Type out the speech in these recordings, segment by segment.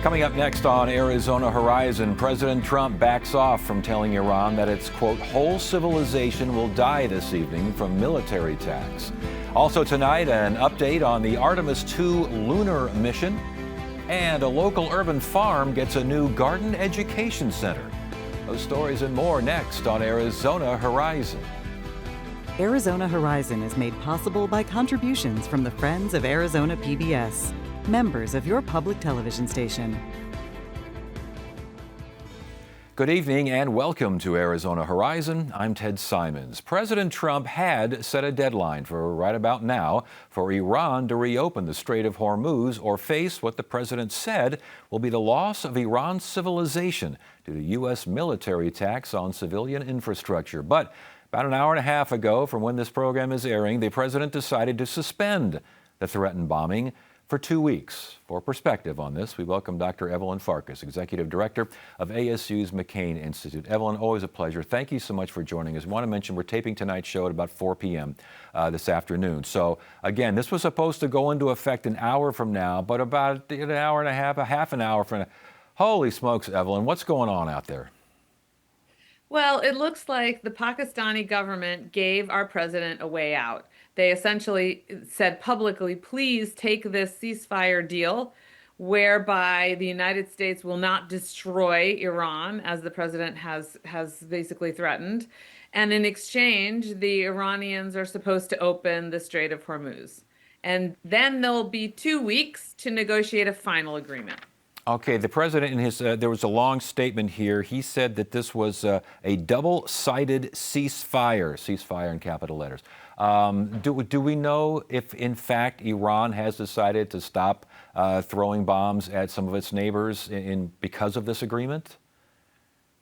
Coming up next on Arizona Horizon, President Trump backs off from telling Iran that its, quote, whole civilization will die this evening from military attacks. Also tonight, an update on the Artemis II lunar mission. And a local urban farm gets a new garden education center. Those stories and more next on Arizona Horizon. Arizona Horizon is made possible by contributions from the Friends of Arizona PBS, members of your public television station. Good evening and welcome to Arizona Horizon. I'm Ted Simons. President Trump had set a deadline for right about now for Iran to reopen the Strait of Hormuz or face what the president said will be the loss of Iran's civilization due to U.S. military attacks on civilian infrastructure. But about an hour and a half ago from when this program is airing, the president decided to suspend the threatened bombing for 2 weeks. For perspective on this, we welcome Dr. Evelyn Farkas, Executive Director of ASU's McCain Institute. Evelyn, always a pleasure. Thank you so much for joining us. I want to mention we're taping tonight's show at about 4 p.m. This afternoon. So again, this was supposed to go into effect an hour from now, but about an hour and a half an hour from now. Holy smokes, Evelyn, what's going on out there? Well, it looks like the Pakistani government gave our president a way out. They essentially said publicly, please take this ceasefire deal whereby the United States will not destroy Iran, as the president has basically threatened. And in exchange, the Iranians are supposed to open the Strait of Hormuz. And then there'll be 2 weeks to negotiate a final agreement. Okay, the president in his, there was a long statement here. He said that this was a double-sided ceasefire in capital letters. Do we know if, in fact, Iran has decided to stop throwing bombs at some of its neighbors because of this agreement?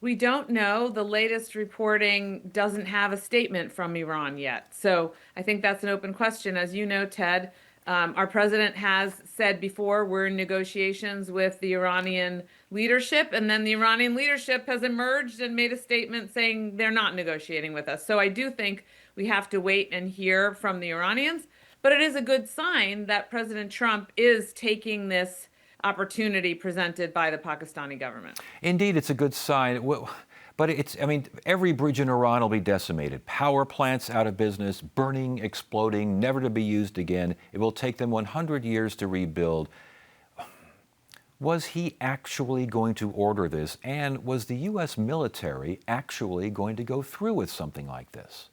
We don't know. The latest reporting doesn't have a statement from Iran yet. So I think that's an open question. As you know, Ted, our president has said before we're in negotiations with the Iranian leadership, and then the Iranian leadership has emerged and made a statement saying they're not negotiating with us. So I do think we have to wait and hear from the Iranians, but it is a good sign that President Trump is taking this opportunity presented by the Pakistani government. Indeed, it's a good sign. But every bridge in Iran will be decimated. Power plants out of business, burning, exploding, never to be used again. It will take them 100 years to rebuild. Was he actually going to order this? And was the U.S. military actually going to go through with something like this?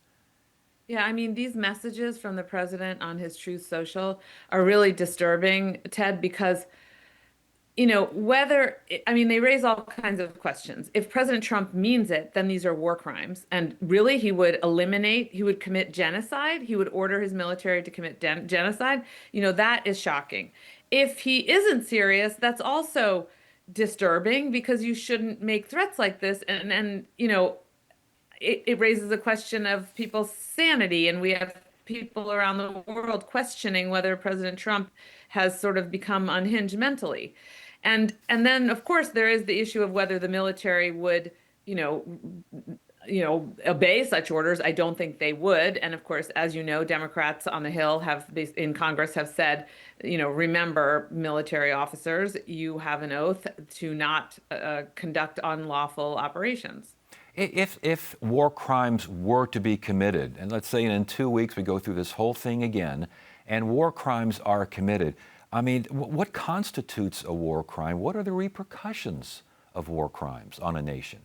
Yeah, I mean, these messages from the president on his Truth Social are really disturbing, Ted, because they raise all kinds of questions. If President Trump means it, then these are war crimes. And really, he would commit genocide. He would order his military to commit genocide. That is shocking. If he isn't serious, that's also disturbing because you shouldn't make threats like this. And it raises a question of people's sanity. And we have people around the world questioning whether President Trump has sort of become unhinged mentally. And then, of course, there is the issue of whether the military would, obey such orders. I don't think they would. And of course, as you know, Democrats on the Hill in Congress have said, remember, military officers, you have an oath to not conduct unlawful operations. If war crimes were to be committed, and let's say in 2 weeks we go through this whole thing again, and war crimes are committed, what constitutes a war crime? What are the repercussions of war crimes on a nation?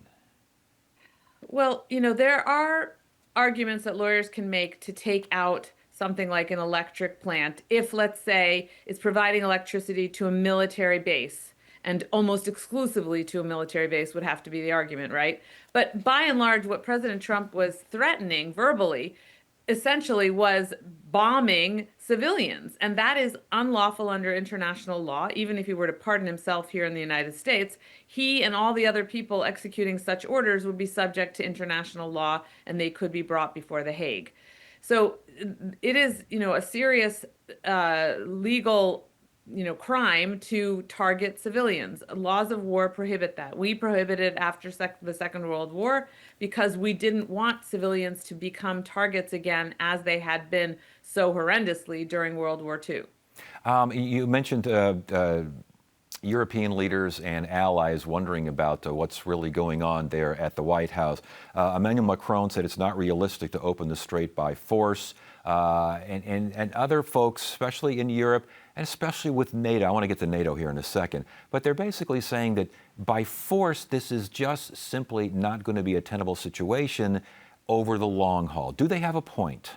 Well, there are arguments that lawyers can make to take out something like an electric plant if, let's say, it's providing electricity to a military base, and almost exclusively to a military base would have to be the argument, right? But by and large, what President Trump was threatening verbally essentially was bombing civilians. And that is unlawful under international law. Even if he were to pardon himself here in the United States, he and all the other people executing such orders would be subject to international law, and they could be brought before The Hague. So it is, a serious legal crime to target civilians. Laws of war prohibit that. We prohibited after the Second World War because we didn't want civilians to become targets again as they had been so horrendously during World War II. You mentioned European leaders and allies wondering about what's really going on there at the White House. Emmanuel Macron said it's not realistic to open the strait by force. And other folks, especially in Europe, and especially with NATO, I want to get to NATO here in a second, but they're basically saying that by force, this is just simply not going to be a tenable situation over the long haul. Do they have a point?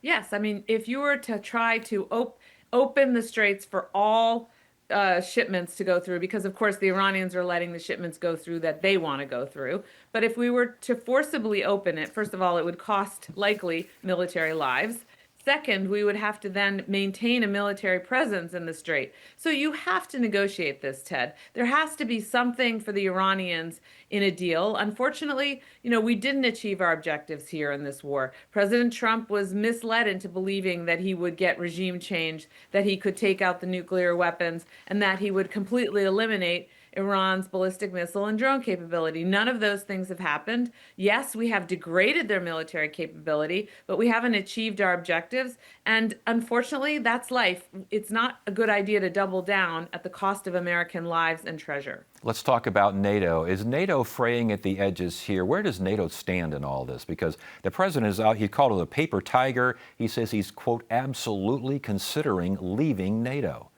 Yes, I mean, if you were to try to open the straits for all shipments to go through, because of course the Iranians are letting the shipments go through that they want to go through. But if we were to forcibly open it, first of all, it would cost likely military lives. Second, we would have to then maintain a military presence in the strait. So you have to negotiate this, Ted. There has to be something for the Iranians in a deal. Unfortunately, we didn't achieve our objectives here in this war. President Trump was misled into believing that he would get regime change, that he could take out the nuclear weapons, and that he would completely eliminate Iran's ballistic missile and drone capability. None of those things have happened. Yes, we have degraded their military capability, but we haven't achieved our objectives. And unfortunately, that's life. It's not a good idea to double down at the cost of American lives and treasure. Let's talk about NATO. Is NATO fraying at the edges here? Where does NATO stand in all this? Because the president is out, he called it a paper tiger. He says he's, quote, absolutely considering leaving NATO.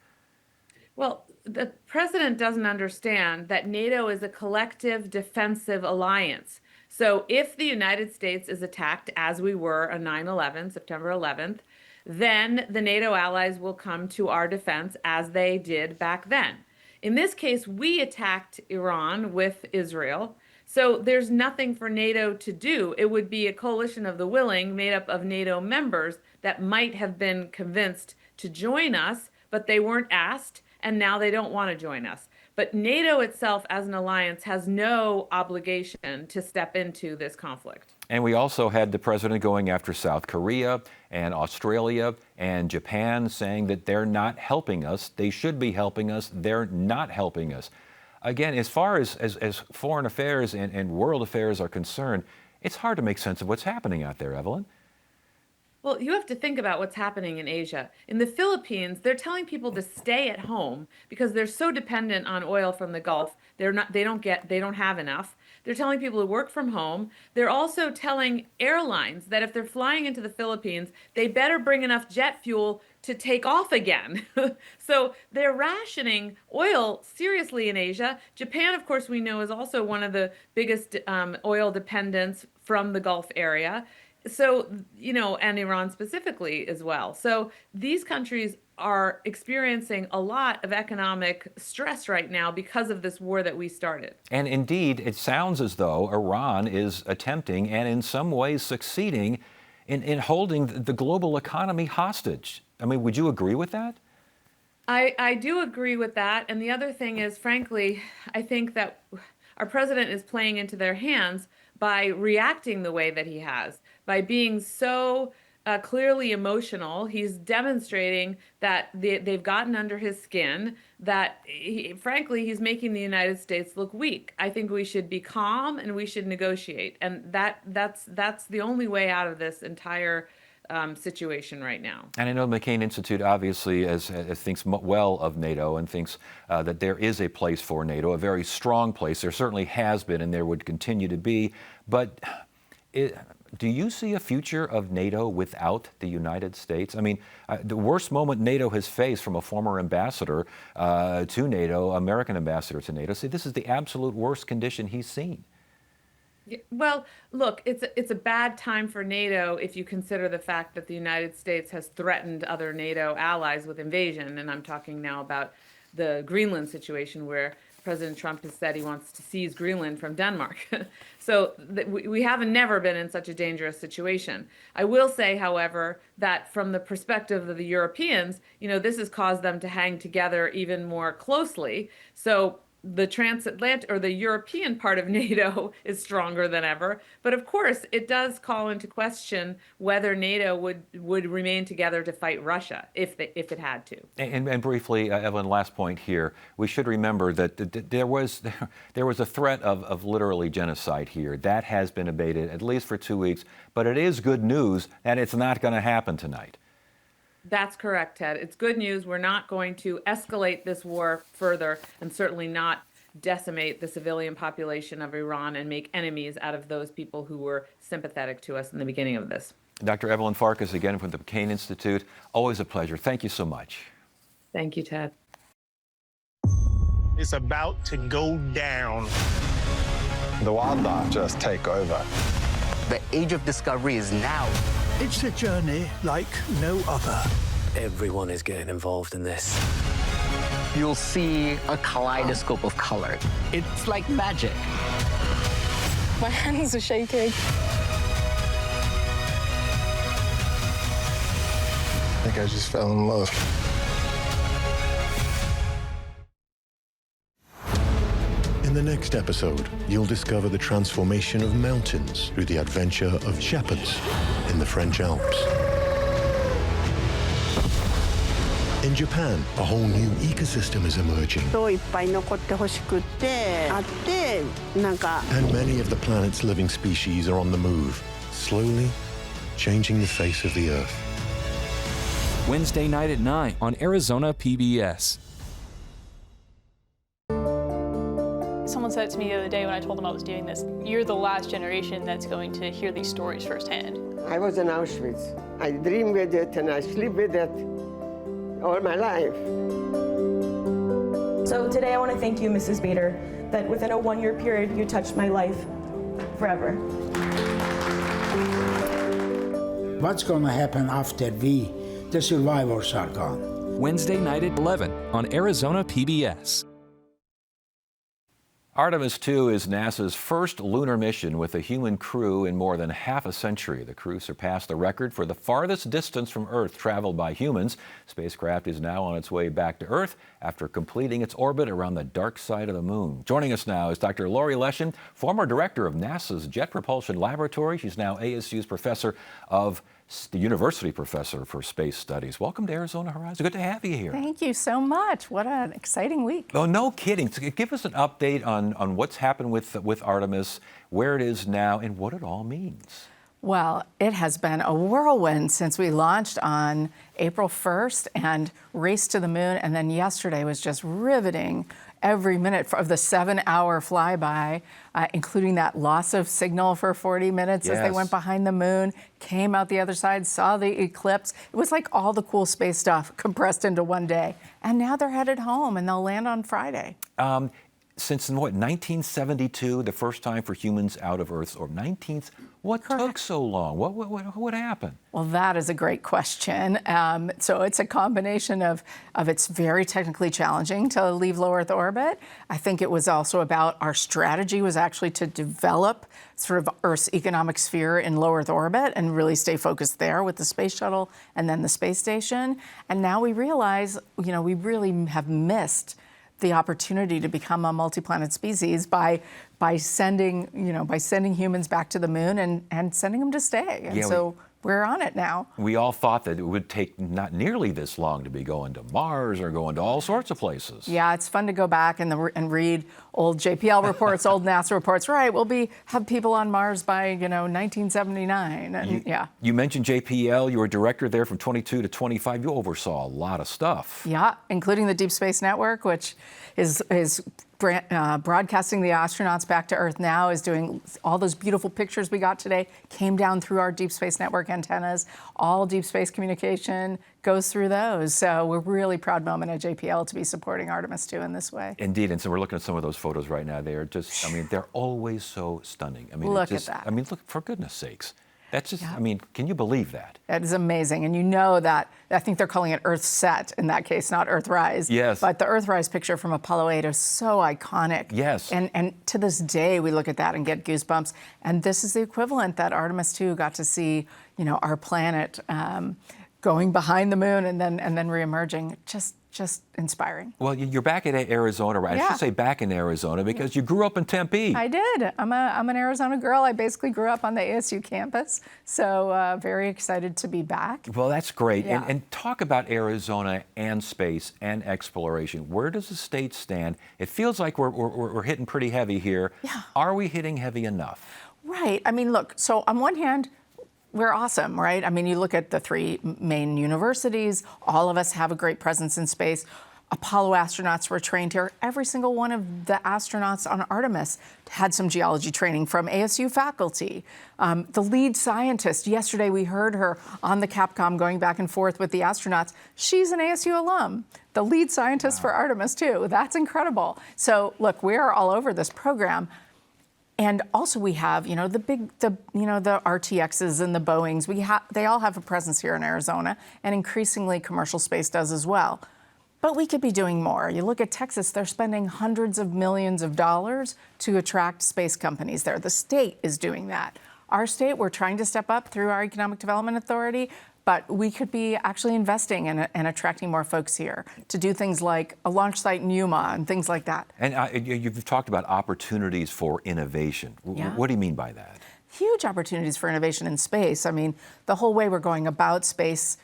Well, the president doesn't understand that NATO is a collective defensive alliance. So if the United States is attacked, as we were on 9/11, September 11th, then the NATO allies will come to our defense as they did back then. In this case, we attacked Iran with Israel. So there's nothing for NATO to do. It would be a coalition of the willing made up of NATO members that might have been convinced to join us, but they weren't asked. And now they don't want to join us. But NATO itself as an alliance has no obligation to step into this conflict. And we also had the president going after South Korea and Australia and Japan, saying that they're not helping us. They should be helping us. They're not helping us. Again, as far as foreign affairs and world affairs are concerned, it's hard to make sense of what's happening out there, Evelyn. Well, you have to think about what's happening in Asia. In the Philippines, they're telling people to stay at home because they're so dependent on oil from the Gulf. They don't have enough. They're telling people to work from home. They're also telling airlines that if they're flying into the Philippines, they better bring enough jet fuel to take off again. So they're rationing oil seriously in Asia. Japan, of course, we know is also one of the biggest oil dependents from the Gulf area. So, and Iran specifically as well. So these countries are experiencing a lot of economic stress right now because of this war that we started. And indeed, it sounds as though Iran is attempting and in some ways succeeding in holding the global economy hostage. I mean, would you agree with that? I do agree with that. And the other thing is, frankly, I think that our president is playing into their hands by reacting the way that he has, by being so clearly emotional. He's demonstrating that they've gotten under his skin, that frankly, he's making the United States look weak. I think we should be calm and we should negotiate. And that's the only way out of this entire situation right now. And I know the McCain Institute obviously thinks well of NATO and thinks that there is a place for NATO, a very strong place. There certainly has been and there would continue to be. But do you see a future of NATO without the United States? I mean, the worst moment NATO has faced from a former ambassador to NATO, American ambassador to NATO, say this is the absolute worst condition he's seen. Well, look, it's a bad time for NATO if you consider the fact that the United States has threatened other NATO allies with invasion. And I'm talking now about the Greenland situation where President Trump has said he wants to seize Greenland from Denmark. So we haven't never been in such a dangerous situation. I will say, however, that from the perspective of the Europeans, this has caused them to hang together even more closely. So the transatlantic or the European part of NATO is stronger than ever. But of course, it does call into question whether NATO would remain together to fight Russia if it had to. And briefly, Evelyn, last point here. We should remember that there was a threat of literally genocide here. That has been abated, at least for 2 weeks. But it is good news that it's not going to happen tonight. That's correct, Ted. It's good news. We're not going to escalate this war further and certainly not decimate the civilian population of Iran and make enemies out of those people who were sympathetic to us in the beginning of this. Dr. Evelyn Farkas, again from the McCain Institute. Always a pleasure. Thank you so much. Thank you, Ted. It's about to go down. The wildlife just take over. The age of discovery is now. It's a journey like no other. Everyone is getting involved in this. You'll see a kaleidoscope of color. It's like magic. My hands are shaking. I think I just fell in love. In the next episode, you'll discover the transformation of mountains through the adventure of shepherds in the French Alps. In Japan, a whole new ecosystem is emerging. And many of the planet's living species are on the move, slowly changing the face of the Earth. Wednesday night at 9 on Arizona PBS. Someone said to me the other day when I told them I was doing this, you're the last generation that's going to hear these stories firsthand. I was in Auschwitz. I dream with it and I sleep with it all my life. So today I want to thank you, Mrs. Bader, that within a 1-year period, you touched my life forever. What's going to happen after the survivors are gone? Wednesday night at 11 on Arizona PBS. Artemis II is NASA's first lunar mission with a human crew in more than half a century. The crew surpassed the record for the farthest distance from Earth traveled by humans. Spacecraft is now on its way back to Earth after completing its orbit around the dark side of the moon. Joining us now is Dr. Lori Leshin, former director of NASA's Jet Propulsion Laboratory. She's now ASU's the University Professor for Space Studies. Welcome to Arizona Horizon. Good to have you here. Thank you so much. What an exciting week. Oh, no kidding. So give us an update on what's happened with Artemis, where it is now, and what it all means. Well, it has been a whirlwind since we launched on April 1st and raced to the moon, and then yesterday was just riveting. Every minute of the 7-hour flyby, including that loss of signal for 40 minutes as they went behind the moon, came out the other side, saw the eclipse. It was like all the cool space stuff compressed into one day. And now they're headed home, and they'll land on Friday. Since, 1972, the first time for humans out of Earth's orbit? What took so long? What happened? Well, that is a great question. So it's a combination of it's very technically challenging to leave low Earth orbit. I think it was also about our strategy was actually to develop sort of Earth's economic sphere in low Earth orbit and really stay focused there with the space shuttle and then the space station. And now we realize, we really have missed the opportunity to become a multi-planet species by sending humans back to the moon and sending them to stay. And so we're on it now. We all thought that it would take not nearly this long to be going to Mars or going to all sorts of places. Yeah, it's fun to go back and read old JPL reports, old NASA reports. Right, we'll have people on Mars by 1979. And You mentioned JPL. You were director there from 22 to 25. You oversaw a lot of stuff. Yeah, including the Deep Space Network, which is broadcasting the astronauts back to Earth now, is doing all those beautiful pictures we got today, came down through our Deep Space Network antennas. All deep space communication goes through those. So we're really proud moment at JPL to be supporting Artemis II in this way. Indeed, and so we're looking at some of those photos right now. They are just, they're always so stunning. Look at that. Look, for goodness sakes. That's just, can you believe that? That is amazing. And that, I think they're calling it Earthsat in that case, not Earthrise. Yes. But the Earthrise picture from Apollo 8 is so iconic. Yes. And to this day, we look at that and get goosebumps. And this is the equivalent that Artemis II got to see, our planet going behind the moon and then reemerging. Just inspiring. Well, you're back in Arizona, right? I should say back in Arizona because you grew up in Tempe. I did. I'm an Arizona girl. I basically grew up on the ASU campus, so very excited to be back. Well, that's great. Yeah. And talk about Arizona and space and exploration. Where does the state stand? It feels like we're hitting pretty heavy here. Yeah. Are we hitting heavy enough? Right. Look, so on one hand, we're awesome, right? I mean, you look at the three main universities, all of us have a great presence in space. Apollo astronauts were trained here. Every single one of the astronauts on Artemis had some geology training from ASU faculty. The lead scientist, yesterday we heard her on the Capcom going back and forth with the astronauts. She's an ASU alum, the lead scientist for Artemis too. That's incredible. So look, we're all over this program. And also we have, the RTXs and the Boeings. They all have a presence here in Arizona, and increasingly commercial space does as well. But we could be doing more. You look at Texas, they're spending hundreds of millions of dollars to attract space companies there. The state is doing that. Our state, we're trying to step up through our Economic Development Authority, but we could be actually investing and attracting more folks here to do things like a launch site in Yuma and things like that. And you've talked about opportunities for innovation. Yeah. What do you mean by that? Huge opportunities for innovation in space. I mean, the whole way we're going about space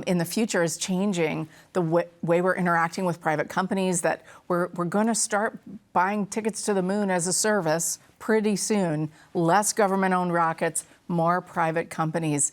in the future is changing the way we're interacting with private companies, that we're going to start buying tickets to the moon as a service pretty soon. Less government-owned rockets, more private companies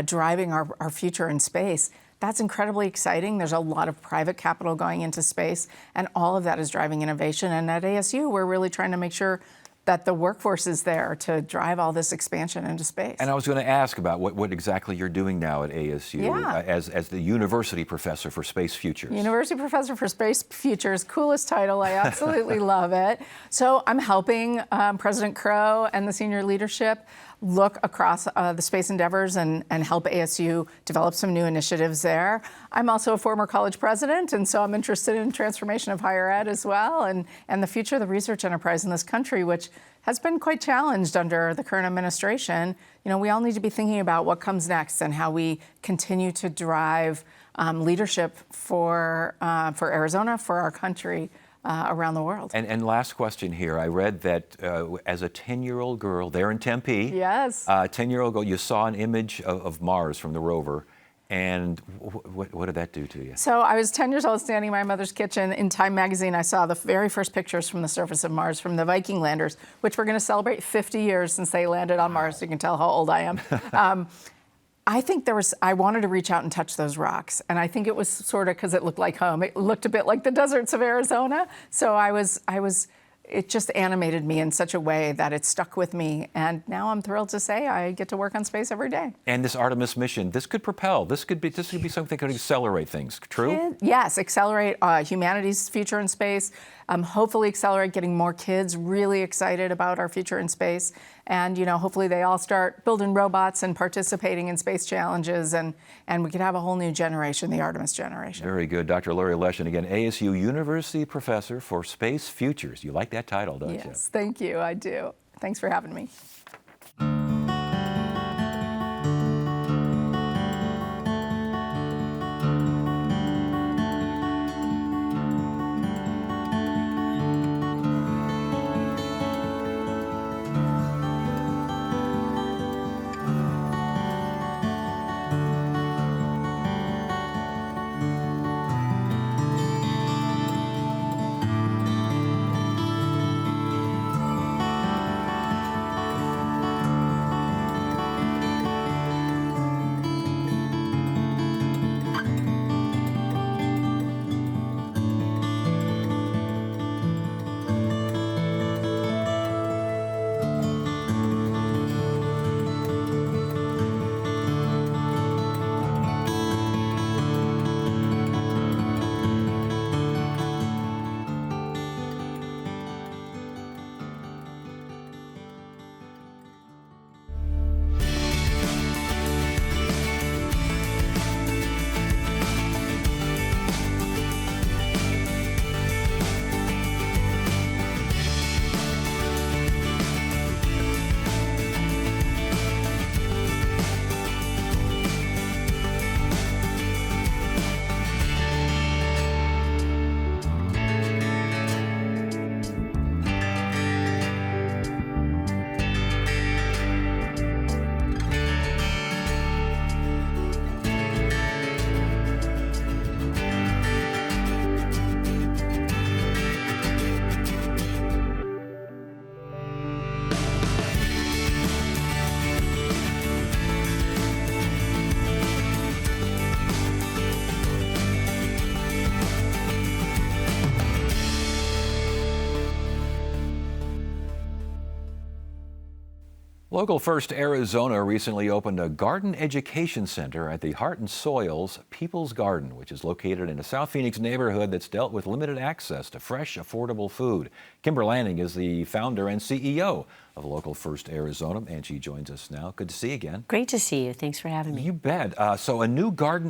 driving our future in space. That's incredibly exciting. There's a lot of private capital going into space, and all of that is driving innovation. And at ASU, we're really trying to make sure that the workforce is there to drive all this expansion into space. And I was going to ask about what exactly you're doing now at ASU as the University Professor for Space Futures. University Professor for Space Futures, coolest title. I absolutely love it. So I'm helping President Crow and the senior leadership look across the space endeavors and help ASU develop some new initiatives there. I'm also a former college president, and so I'm interested in transformation of higher ed as well, and the future of the research enterprise in this country, which has been quite challenged under the current administration. We all need to be thinking about what comes next and how we continue to drive leadership for Arizona, for our country, around the world. And last question here. I read that as a 10-year-old girl there in Tempe, yes, 10-year-old girl, you saw an image of Mars from the rover. And what did that do to you? So I was 10 years old, standing in my mother's kitchen. In Time magazine, I saw the very first pictures from the surface of Mars from the Viking landers, which we're going to celebrate 50 years since they landed on Mars. So you can tell how old I am. I think I wanted to reach out and touch those rocks. And I think it was sort of because it looked like home. It looked a bit like the deserts of Arizona. So it just animated me in such a way that it stuck with me. And now I'm thrilled to say I get to work on space every day. And this Artemis mission, this could propel. This could be something that could accelerate things. True? Yes, accelerate humanity's future in space. Hopefully accelerate getting more kids really excited about our future in space. And, hopefully they all start building robots and participating in space challenges, and we could have a whole new generation, the Artemis generation. Very good. Dr. Lori Leshin, again, ASU University Professor for Space Futures. You like that title, don't you? Yes, thank you. I do. Thanks for having me. Local First Arizona recently opened a garden education center at the Heart and Soils People's Garden, which is located in a South Phoenix neighborhood that's dealt with limited access to fresh, affordable food. Kimber Lanning is the founder and CEO of Local First Arizona, and she joins us now. Good to see you again. Great to see you. Thanks for having me. You bet. So a new garden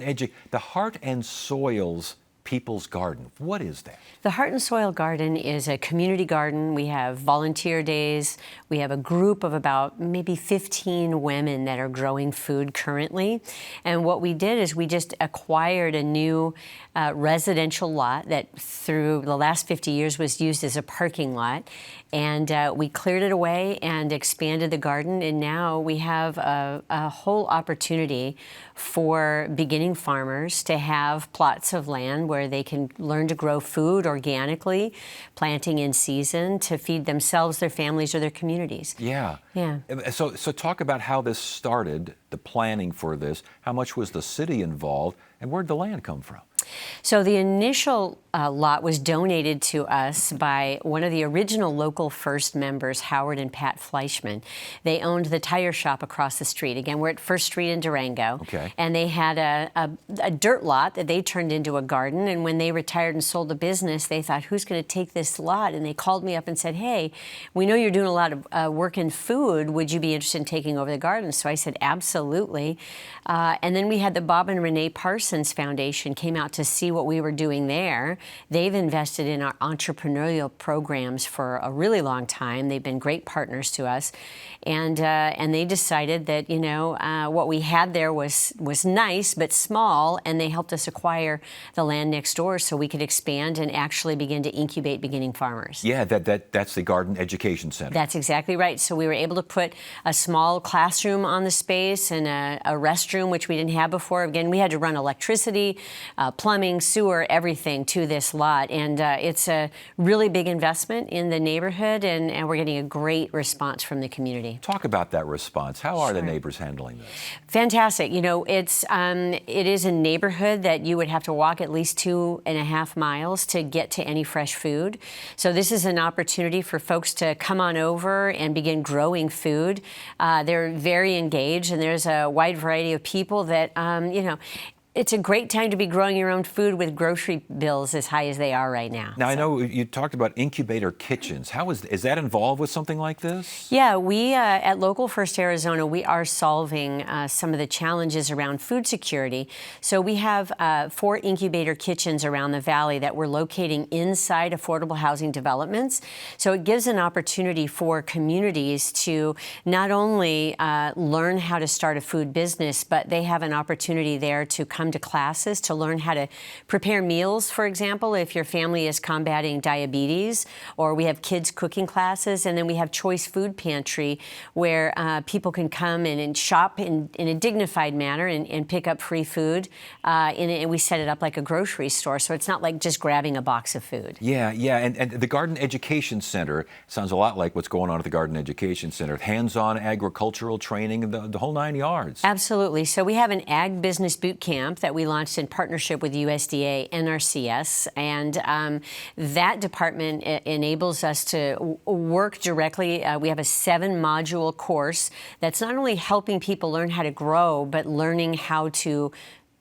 the Heart and Soils People's Garden. What is that? The Heart and Soil Garden is a community garden. We have volunteer days. We have a group of about maybe 15 women that are growing food currently. And what we did is we just acquired a new residential lot that through the last 50 years was used as a parking lot. And we cleared it away and expanded the garden. And now we have a whole opportunity for beginning farmers to have plots of land where they can learn to grow food organically, planting in season to feed themselves, their families, or their communities. Yeah. Yeah. So talk about how this started, the planning for this. How much was the city involved, and where'd the land come from? So the initial lot was donated to us by one of the original Local First members, Howard and Pat Fleischman. They owned the tire shop across the street. Again, we're at First Street in Durango. Okay. And they had a dirt lot that they turned into a garden. And when they retired and sold the business, they thought, who's going to take this lot? And they called me up and said, hey, we know you're doing a lot of work in food. Would you be interested in taking over the garden? So I said, absolutely. And then we had the Bob and Renee Parsons Foundation came out to see what we were doing there. They've invested in our entrepreneurial programs for a really long time. They've been great partners to us. And they decided that, you know, what we had there was nice but small, and they helped us acquire the land next door so we could expand and actually begin to incubate beginning farmers. Yeah, that's the Garden Education Center. That's exactly right. So we were able to put a small classroom on the space and a restroom, which we didn't have before. Again, we had to run electricity, plumbing, sewer, everything to this lot. And it's a really big investment in the neighborhood, and we're getting a great response from the community. Talk about that response. How are the neighbors handling this? Fantastic. You know, it is a neighborhood that you would have to walk at least 2.5 miles to get to any fresh food. So this is an opportunity for folks to come on over and begin growing food. They're very engaged, and there's a wide variety of people that, you know, it's a great time to be growing your own food with grocery bills as high as they are right now. Now, I know you talked about incubator kitchens. How is that involved with something like this? Yeah, we at Local First Arizona, we are solving some of the challenges around food security. So we have 4 incubator kitchens around the valley that we're locating inside affordable housing developments. So it gives an opportunity for communities to not only learn how to start a food business, but they have an opportunity there to come to classes to learn how to prepare meals, for example, if your family is combating diabetes, or we have kids cooking classes, and then we have Choice Food Pantry where people can come in and shop in a dignified manner and pick up free food, and we set it up like a grocery store, so it's not like just grabbing a box of food. Yeah, and the Garden Education Center sounds a lot like what's going on at the Garden Education Center, hands-on agricultural training, the whole 9 yards. Absolutely. So we have an ag business boot camp that we launched in partnership with USDA NRCS, and that department enables us to work directly. We have a 7-module course that's not only helping people learn how to grow, but learning how to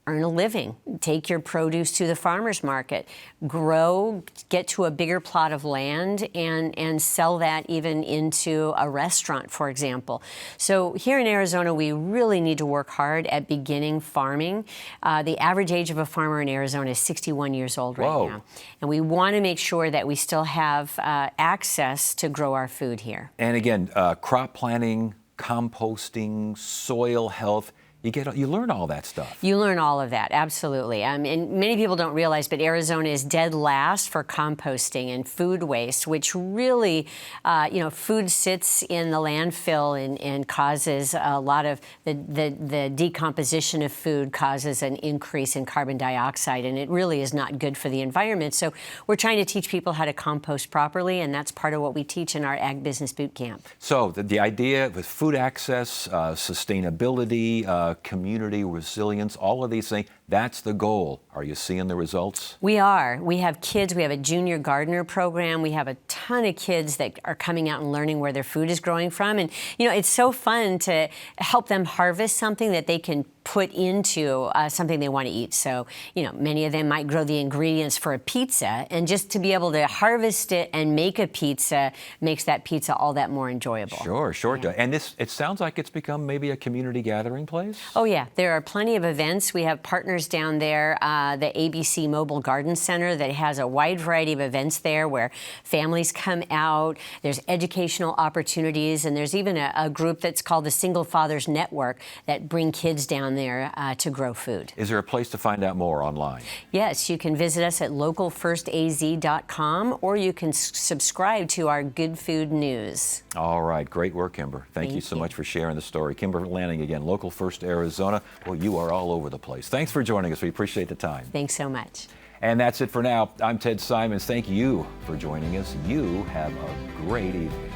earn a living, take your produce to the farmer's market, grow, get to a bigger plot of land, and sell that even into a restaurant, for example. So here in Arizona, we really need to work hard at beginning farming. The average age of a farmer in Arizona is 61 years old right now. And we want to make sure that we still have access to grow our food here. And again, crop planting, composting, soil health, you learn all that stuff. You learn all of that, absolutely. And many people don't realize, but Arizona is dead last for composting and food waste, which really, you know, food sits in the landfill and causes a lot of the decomposition of food causes an increase in carbon dioxide, and it really is not good for the environment. So we're trying to teach people how to compost properly, and that's part of what we teach in our Ag Business Boot Camp. So the idea with food access, sustainability, community resilience, all of these things. That's the goal. Are you seeing the results? We are. We have kids. We have a junior gardener program. We have a ton of kids that are coming out and learning where their food is growing from. And, it's so fun to help them harvest something that they can put into something they want to eat. So, many of them might grow the ingredients for a pizza, and just to be able to harvest it and make a pizza makes that pizza all that more enjoyable. Sure. Yeah. And it sounds like it's become maybe a community gathering place? Oh, yeah. There are plenty of events. We have partners down there, the ABC Mobile Garden Center, that has a wide variety of events there where families come out. There's educational opportunities, and there's even a group that's called the Single Fathers Network that bring kids down there to grow food. Is there a place to find out more online? Yes, you can visit us at localfirstaz.com, or you can subscribe to our Good Food News. All right. Great work, Kimber. Thank you so much for sharing the story. Kimber Lanning again, Local First Arizona. Well, you are all over the place. Thanks for joining us. We appreciate the time. Thanks so much. And that's it for now. I'm Ted Simons. Thank you for joining us. You have a great evening.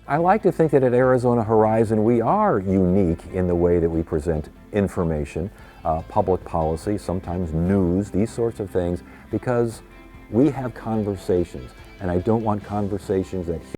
I like to think that at Arizona Horizon we are unique in the way that we present information, public policy, sometimes news, these sorts of things, because we have conversations, and I don't want conversations that